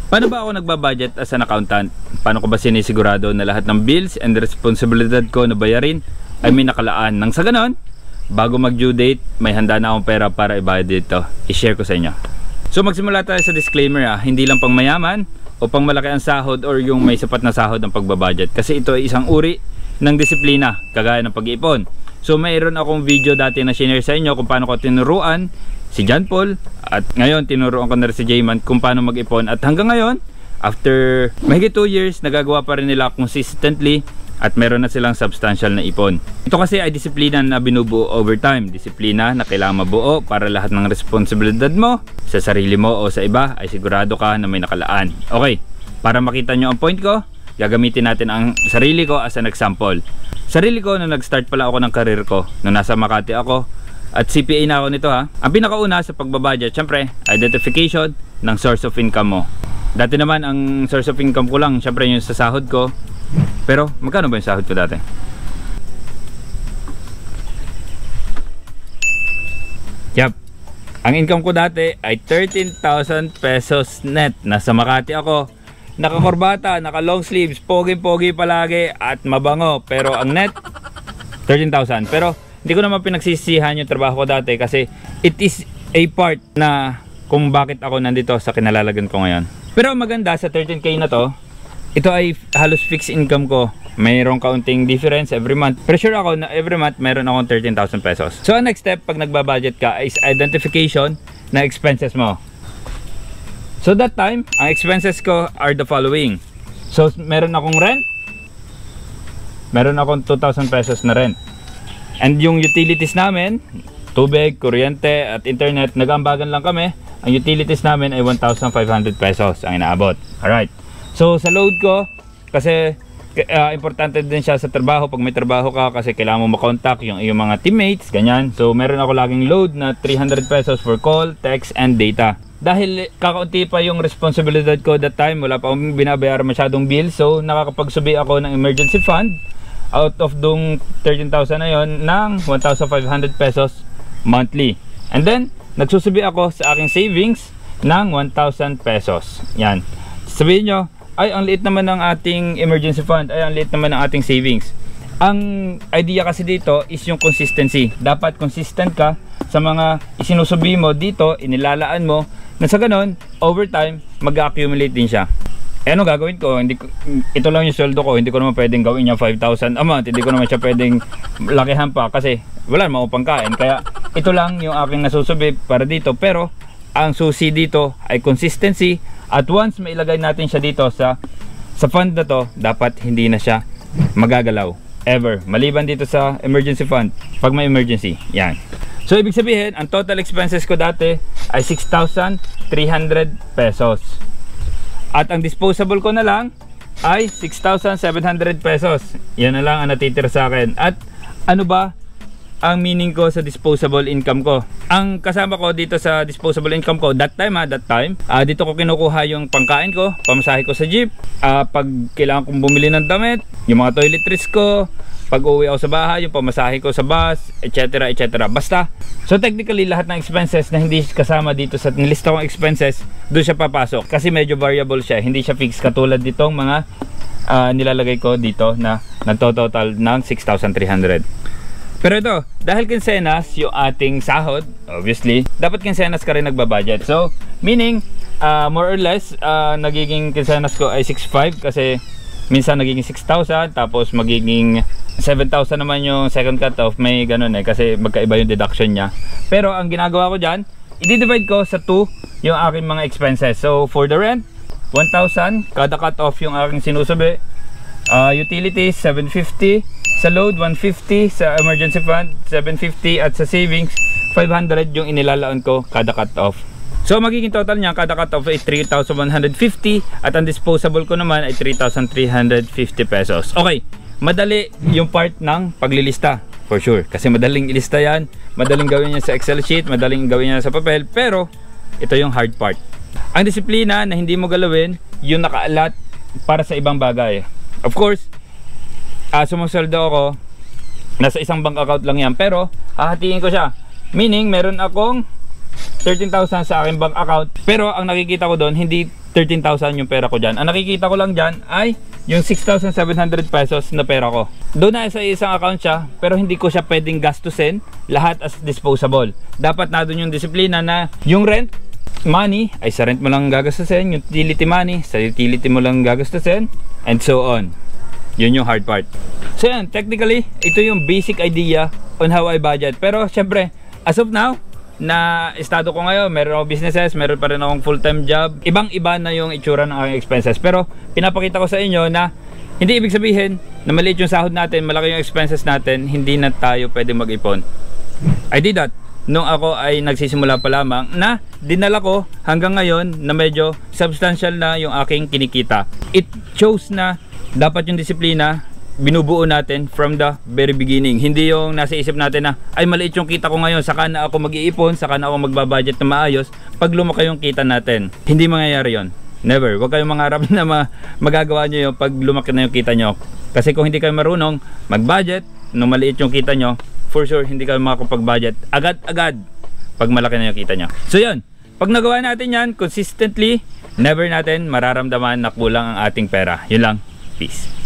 Paano ba ako nagbabudget as an accountant? Paano ko ba sinisigurado na lahat ng bills and responsibilidad ko na bayarin ay may nakalaan? Nang sa ganon, bago mag due date, may handa na akong pera para ibayad dito. I-share ko sa inyo. So magsimula tayo sa disclaimer hindi lang pang mayaman o pang malaki ang sahod or yung may sapat na sahod ang pagbabudget. Kasi ito ay isang uri ng disiplina, kagaya ng pag-iipon. So mayroon akong video dati na share sa inyo kung paano ko tinuruan si John Paul, at ngayon tinuruan ko na rin si Jayman kung paano mag-ipon, at hanggang ngayon after mahigit 2 years nagagawa pa rin nila consistently at meron na silang substantial na ipon. Ito kasi ay disiplina na binubuo over time, disiplina na kailangan mabuo para lahat ng responsibilidad mo sa sarili mo o sa iba ay sigurado ka na may nakalaan. Okay, para makita nyo ang point ko, gagamitin natin ang sarili ko as an example. Sarili ko na nag-start pala ako ng career ko nung nasa Makati ako, at CPA na ako nito Ang pinakauna sa pagbabudget, syempre, identification ng source of income mo. Dati naman ang source of income ko lang, syempre yung sa sahod ko. Pero magkano ba yung sahod ko dati? Yep, ang income ko dati ay 13,000 pesos net. Nasa Makati ako, nakakorbata, naka long sleeves, pogi-pogi palagi at mabango. Pero ang net 13,000. Pero hindi ko naman pinagsisihan yung trabaho ko dati kasi it is a part na kung bakit ako nandito sa kinalalagan ko ngayon. Pero maganda sa 13k na to, ito ay halos fixed income ko. Mayroong kaunting difference every month. Pero sure ako na every month mayroon akong 13,000 pesos. So ang next step pag nagbabudget ka is identification na expenses mo. So that time, ang expenses ko are the following. So meron akong rent. Meron akong 2,000 pesos na rent. And yung utilities namin, tubig, kuryente at internet, nag-ambagan lang kami. Ang utilities namin ay 1,500 pesos ang inaabot. Alright. So sa load ko, kasi importante din siya sa trabaho. Pag may trabaho ka, kasi kailangan mo makontak yung iyong mga teammates, ganyan. So meron ako laging load na 300 pesos for call, text, and data. Dahil kakaunti pa yung responsibilidad ko that time, wala pa akong binabayaran masyadong bill. So nakakapagsubi ako ng emergency fund out of dong 13,000 na yon ng 1,500 pesos monthly. And then nagsusubi ako sa aking savings ng 1,000 pesos. Yan. Sabihin nyo, ay ang liit naman ng ating emergency fund, ay ang liit naman ng ating savings. Ang idea kasi dito is yung consistency. Dapat consistent ka sa mga isinusubi mo dito, inilalaan mo, na sa ganon, over time, mag-accumulate din siya. Eh ano gagawin ko? Ito lang yung sweldo ko, hindi ko naman pwedeng gawin niya 5,000 a month, hindi ko naman siya pwedeng lakihan pa kasi wala naman upang kain. Kaya ito lang yung aking nasusubi para dito. Pero ang susi dito ay consistency, at once mailagay natin siya dito sa fund na to, dapat hindi na siya magagalaw ever, maliban dito sa emergency fund pag may emergency. Yan. So ibig sabihin, ang total expenses ko dati ay 6,300 pesos. At ang disposable ko na lang ay 6,700 pesos. Yan na lang ang natitira sa akin. At ano ba ang meaning ko sa disposable income ko? Ang kasama ko dito sa disposable income ko that time, dito ko kinukuha yung pangkain ko, pamasahe ko sa jeep, pag kailangan kong bumili ng damit, yung mga toiletries ko, pag uwi ako sa bahay, yung pamasahe ko sa bus, etc, etc. Basta, so technically lahat ng expenses na hindi kasama dito sa nilista kong expenses, doon siya papasok kasi medyo variable siya, hindi siya fixed katulad ditong mga nilalagay ko dito na nagtototal ng 6,300. Pero ito, dahil kinsenas yung ating sahod, obviously, dapat kinsenas ka rin nagbabudget. So, meaning, more or less, nagiging kinsenas ko ay 6,500 kasi minsan nagiging 6,000, tapos magiging 7,000 naman yung second cut off. May ganun kasi magkaiba yung deduction niya. Pero ang ginagawa ko dyan, i-divide ko sa 2 yung aking mga expenses. So, for the rent, 1,000, kada cut off yung aking sinusubi. Utilities, 750. Sa load, 150. Sa emergency fund, 750. At sa savings, 500 yung inilalaan ko kada cut off. So magiging total niya kada cut off ay 3,150. At ang disposable ko naman ay 3,350 pesos. Okay, madali yung part ng paglilista, for sure. Kasi madaling ilista yan, madaling gawin niya sa Excel sheet, madaling gawin niya sa papel. Pero ito yung hard part. Ang disiplina na hindi mo galawin yung nakaalat para sa ibang bagay. Of course, sumusweldo ako, nasa isang bank account lang yan, pero hahatiin ko siya. Meaning meron akong 13,000 sa aking bank account, pero ang nakikita ko doon hindi 13,000 yung pera ko dyan. Ang nakikita ko lang dyan ay yung 6,700 pesos na pera ko. Doon na sa isang account siya, pero hindi ko siya pwedeng gastusin lahat as disposable. Dapat na doon yung disiplina na yung rent money ay sa rent mo lang gagastusin, yung utility money sa utility mo lang gagastusin, and so on. Yun yung hard part. So yan, technically, ito yung basic idea on how I budget. Pero syempre, as of now, na estado ko ngayon, meron akong businesses, meron pa rin akong full-time job. Ibang-iba na yung itsura ng aking expenses. Pero pinapakita ko sa inyo na hindi ibig sabihin na maliit yung sahod natin, malaki yung expenses natin, hindi na tayo pwede mag-ipon. I did that nung ako ay nagsisimula pa lamang na dinala ko hanggang ngayon na medyo substantial na yung aking kinikita. It shows na dapat yung disiplina binubuo natin from the very beginning. Hindi yung nasa isip natin na ay maliit yung kita ko ngayon, saka na ako mag-iipon, saka na ako magbabudget na maayos pag lumaki yung kita natin. Hindi mangyayari yon. Never. Huwag kayong mangarap na magagawa nyo yung pag lumaki na yung kita nyo. Kasi kung hindi kayo marunong mag-budget nung maliit yung kita nyo, for sure hindi kayo makakapag-budget agad-agad pag malaki na yung kita nyo. So yun, pag nagawa natin yan consistently, never natin mararamdaman na kulang ang ating pera. Yun lang. Peace.